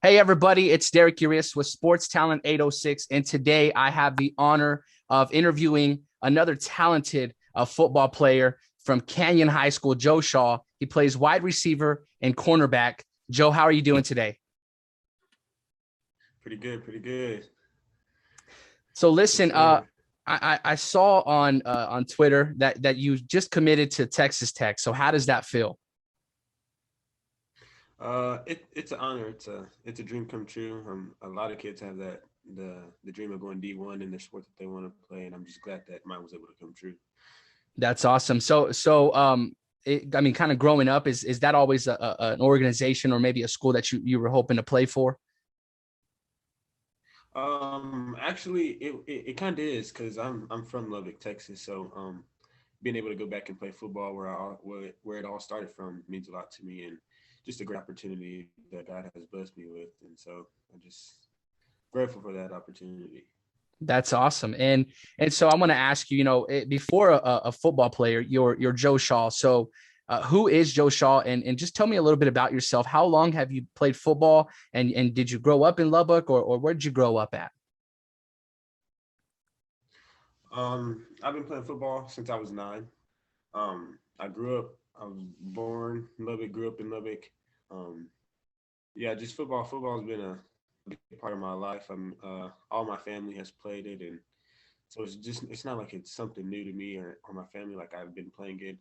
Hey, everybody, it's Derek Urias with Sports Talent 806. And today I have the honor of interviewing another talented football player from Canyon High School, Joe Shaw. He plays wide receiver and cornerback. Joe, how are you doing today? Pretty good, pretty good. So Yes, listen, sir. I saw on Twitter that you just committed to Texas Tech. So how does that feel? It's an honor. It's a dream come true. A lot of kids have the dream of going D1 in the sport that they want to play, and I'm just glad that mine was able to come true. That's awesome. I mean, kind of growing up, is that always an organization or maybe a school that you were hoping to play for? Actually, it kind of is because I'm from Lubbock, Texas. So being able to go back and play football where it all started from means a lot to me, and just a great opportunity that God has blessed me with, and so I'm just grateful for that opportunity. That's awesome. And so I want to ask you, before a football player, you're Joe Shaw. So who is Joe Shaw? And just tell me a little bit about yourself. How long have you played football? And did you grow up in Lubbock or where did you grow up at? I've been playing football since I was 9. I was born in Lubbock, grew up in Lubbock. Um, yeah, just football. Football has been a big part of my life. All my family has played it, and so it's not like it's something new to me or my family. Like I've been playing it.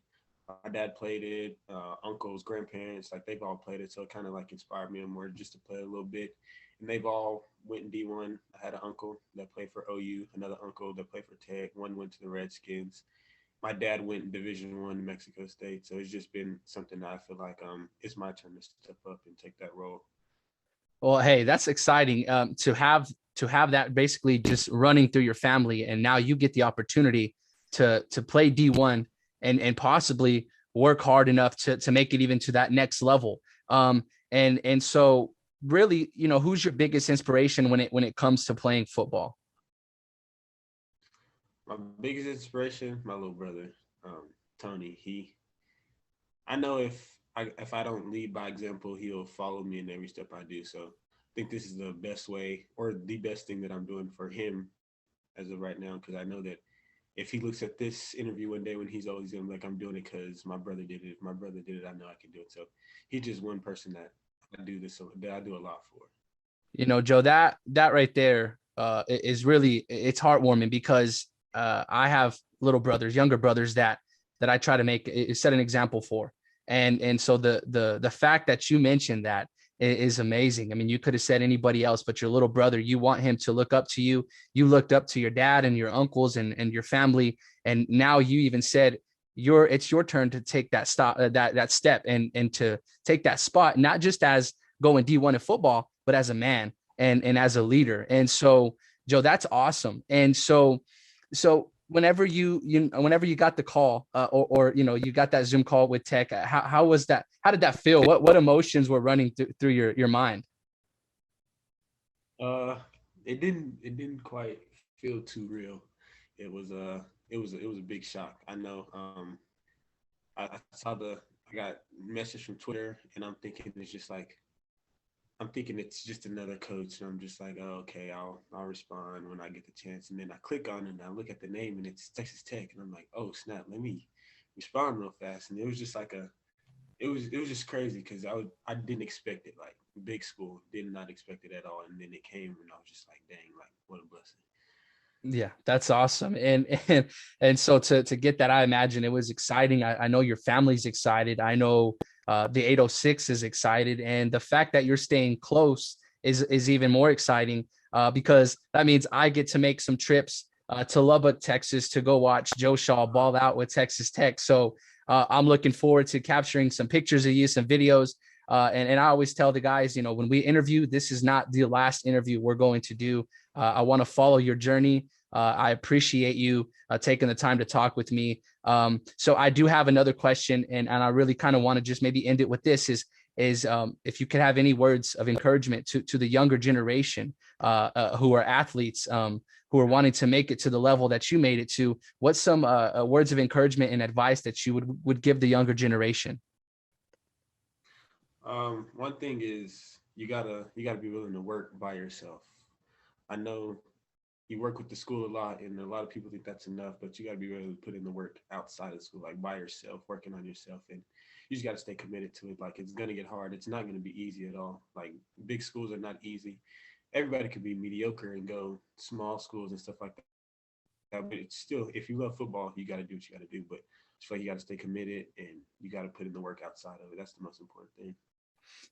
My dad played it. Uncles, grandparents, like they've all played it. So it kind of like inspired me more just to play a little bit. And they've all went in D1. I had an uncle that played for OU, another uncle that played for Tech. One went to the Redskins. My dad went in Division 1 in Mexico State. So it's just been something that I feel like it's my turn to step up and take that role. Well, hey, that's exciting to have that basically just running through your family, and now you get the opportunity to play D1 and possibly work hard enough to make it even to that next level. And so really, who's your biggest inspiration when it comes to playing football? My biggest inspiration, my little brother, Tony. I know if I don't lead by example, he'll follow me in every step I do. So I think this is the best way or the best thing that I'm doing for him as of right now, because I know that if he looks at this interview one day when he's always gonna be like, I'm doing it because my brother did it. If my brother did it, I know I can do it. So he's just one person that I do a lot for. Joe, that right there is really it's heartwarming because I have little brothers, younger brothers that I try to set an example for, and so the fact that you mentioned that is amazing. I mean, you could have said anybody else, but your little brother, you want him to look up to you. You looked up to your dad and your uncles and your family, and now you even said it's your turn to take that step and to take that spot, not just as going D1 in football, but as a man and as a leader. And so, Joe, that's awesome. And so whenever you got the call or you got that Zoom call with Tech, how was that? How did that feel? What emotions were running through your mind? Uh, it didn't quite feel too real. It was it was a big shock. I know. I saw I got message from Twitter, and I'm thinking it's just another coach, and I'm just like, oh, okay, I'll respond when I get the chance. And then I click on it, and I look at the name, and it's Texas Tech, and I'm like, oh snap, let me respond real fast. And it was just like it was just crazy because I didn't expect it, like big school, did not expect it at all, and then it came, and I was just like, dang, like what a blessing. Yeah, that's awesome. And so to get that, I imagine it was exciting. I know your family's excited. I know the 806 is excited. And the fact that you're staying close is even more exciting because that means I get to make some trips to Lubbock, Texas to go watch Joe Shaw ball out with Texas Tech. So I'm looking forward to capturing some pictures of you, some videos. And I always tell the guys, when we interview, this is not the last interview we're going to do. I want to follow your journey. I appreciate you taking the time to talk with me. So I do have another question, and I really kind of want to just maybe end it with this: is if you could have any words of encouragement to the younger generation who are athletes, who are wanting to make it to the level that you made it to. What's some words of encouragement and advice that you would give the younger generation? One thing is you gotta be willing to work by yourself. I know you work with the school a lot, and a lot of people think that's enough, but you got to be ready to put in the work outside of school, like by yourself, working on yourself, and you just got to stay committed to it. Like it's gonna get hard. It's not gonna be easy at all. Like big schools are not easy. Everybody can be mediocre and go small schools and stuff like that. But it's still, if you love football, you got to do what you got to do. But I feel like you got to stay committed and you got to put in the work outside of it. That's the most important thing.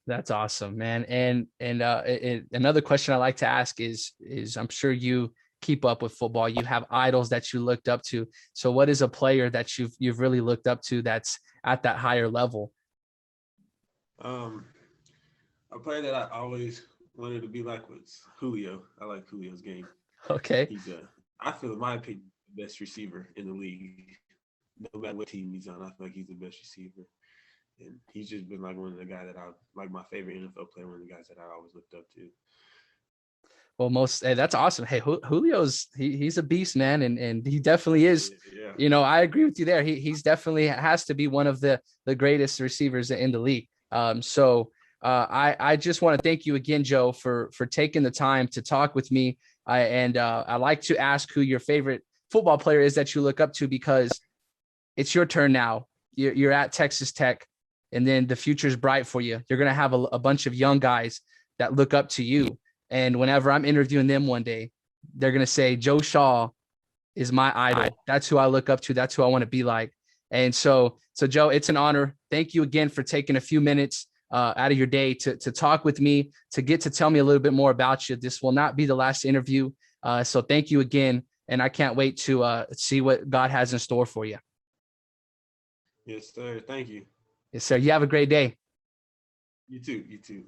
That's awesome, man. And another question I like to ask is I'm sure you keep up with football. You have idols that you looked up to. So what is a player that you've really looked up to that's at that higher level? Um, a player that I always wanted to be like was Julio. I like Julio's game. Okay. He's I feel in my opinion, the best receiver in the league. No matter what team he's on, I feel like he's the best receiver. And he's just been like one of the guys that I like my favorite NFL player, one of the guys that I always looked up to. Well, hey, that's awesome. Hey, Julio's he's a beast, man, and he definitely is. Yeah. You know, I agree with you there. He's definitely has to be one of the greatest receivers in the league. I just want to thank you again, Joe, for taking the time to talk with me. I like to ask who your favorite football player is that you look up to, because it's your turn now. You're at Texas Tech, and then the future is bright for you. You're gonna have a bunch of young guys that look up to you. And whenever I'm interviewing them one day, they're going to say, Joe Shaw is my idol. That's who I look up to. That's who I want to be like. And so Joe, it's an honor. Thank you again for taking a few minutes out of your day to talk with me, to get to tell me a little bit more about you. This will not be the last interview. So thank you again. And I can't wait to see what God has in store for you. Yes, sir. Thank you. Yes, sir. You have a great day. You too. You too.